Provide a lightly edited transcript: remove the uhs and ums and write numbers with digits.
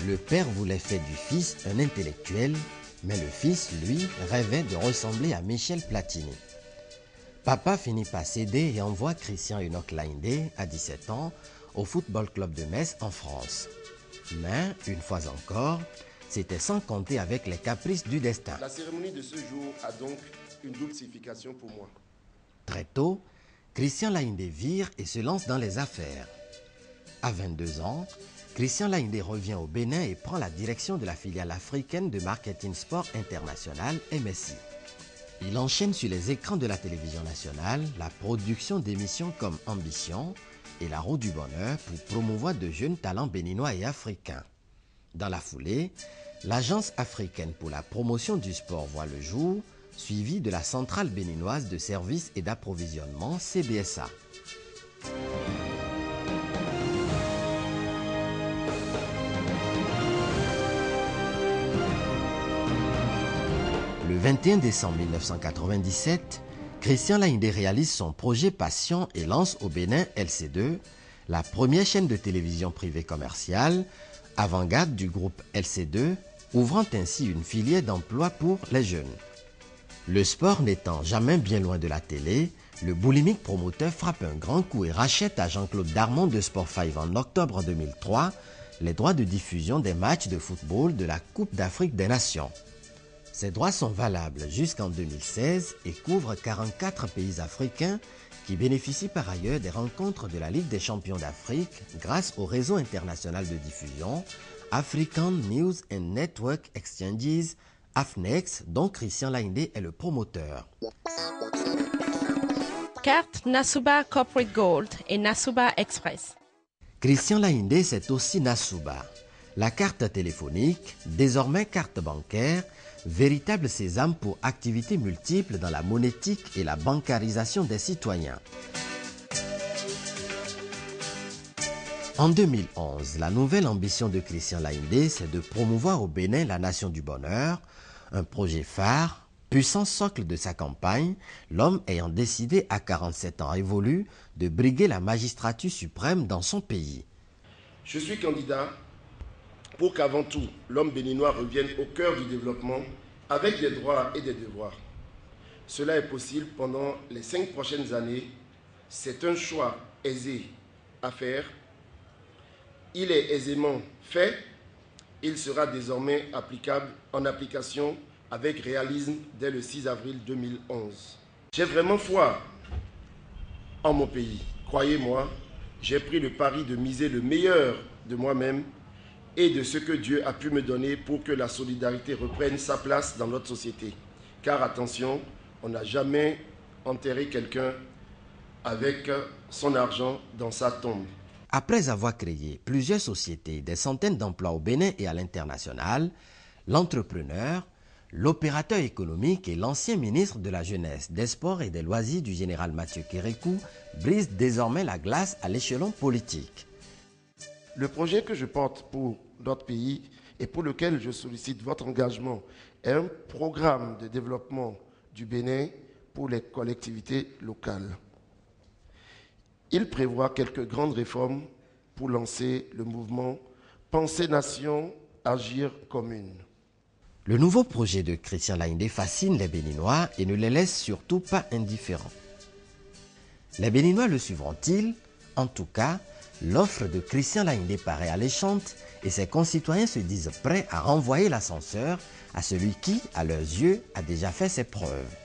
Le père voulait faire du fils un intellectuel, mais le fils, lui, rêvait de ressembler à Michel Platini. Papa finit par céder et envoie Christian Enoch Laïndé, à 17 ans, au Football Club de Metz en France. Mais, une fois encore, c'était sans compter avec les caprices du destin. La cérémonie de ce jour a donc une double signification pour moi. Très tôt, Christian Laïndé vire et se lance dans les affaires. À 22 ans, Christian Laïndé revient au Bénin et prend la direction de la filiale africaine de Marketing Sport International, MSI. Il enchaîne sur les écrans de la télévision nationale la production d'émissions comme Ambition et La Roue du Bonheur pour promouvoir de jeunes talents béninois et africains. Dans la foulée, l'Agence africaine pour la promotion du sport voit le jour, suivie de la Centrale béninoise de services et d'approvisionnement, CBSA. Le 21 décembre 1997, Christian Laïndé réalise son projet Passion et lance au Bénin LC2, la première chaîne de télévision privée commerciale, avant-garde du groupe LC2, ouvrant ainsi une filière d'emploi pour les jeunes. Le sport n'étant jamais bien loin de la télé, le boulimique promoteur frappe un grand coup et rachète à Jean-Claude Darmon de Sport 5 en octobre 2003 les droits de diffusion des matchs de football de la Coupe d'Afrique des Nations. Ces droits sont valables jusqu'en 2016 et couvrent 44 pays africains qui bénéficient par ailleurs des rencontres de la Ligue des champions d'Afrique grâce au réseau international de diffusion African News and Network Exchanges, AFNEX, dont Christian Laïndé est le promoteur. Carte Nasuba Corporate Gold et Nasuba Express. Christian Laïndé, c'est aussi Nasuba, la carte téléphonique, désormais carte bancaire, véritable sésame pour activités multiples dans la monétique et la bancarisation des citoyens. En 2011, la nouvelle ambition de Christian Laïndé, c'est de promouvoir au Bénin la nation du bonheur, un projet phare, puissant socle de sa campagne, l'homme ayant décidé à 47 ans révolus de briguer la magistrature suprême dans son pays. Je suis candidat pour qu'avant tout, l'homme béninois revienne au cœur du développement avec des droits et des devoirs. Cela est possible pendant les 5 prochaines années. C'est un choix aisé à faire. Il est aisément fait. Il sera désormais applicable en application avec réalisme dès le 6 avril 2011. J'ai vraiment foi en mon pays. Croyez-moi, j'ai pris le pari de miser le meilleur de moi-même et de ce que Dieu a pu me donner pour que la solidarité reprenne sa place dans notre société. Car attention, on n'a jamais enterré quelqu'un avec son argent dans sa tombe. Après avoir créé plusieurs sociétés, des centaines d'emplois au Bénin et à l'international, l'entrepreneur, l'opérateur économique et l'ancien ministre de la Jeunesse, des Sports et des Loisirs du général Mathieu Kérékou brise désormais la glace à l'échelon politique. Le projet que je porte pour notre pays et pour lequel je sollicite votre engagement est un programme de développement du Bénin pour les collectivités locales. Il prévoit quelques grandes réformes pour lancer le mouvement Penser Nation, Agir Commune. Le nouveau projet de Christian Laïndé fascine les Béninois et ne les laisse surtout pas indifférents. Les Béninois le suivront-ils? En tout cas, l'offre de Christian Laïndé paraît alléchante et ses concitoyens se disent prêts à renvoyer l'ascenseur à celui qui, à leurs yeux, a déjà fait ses preuves.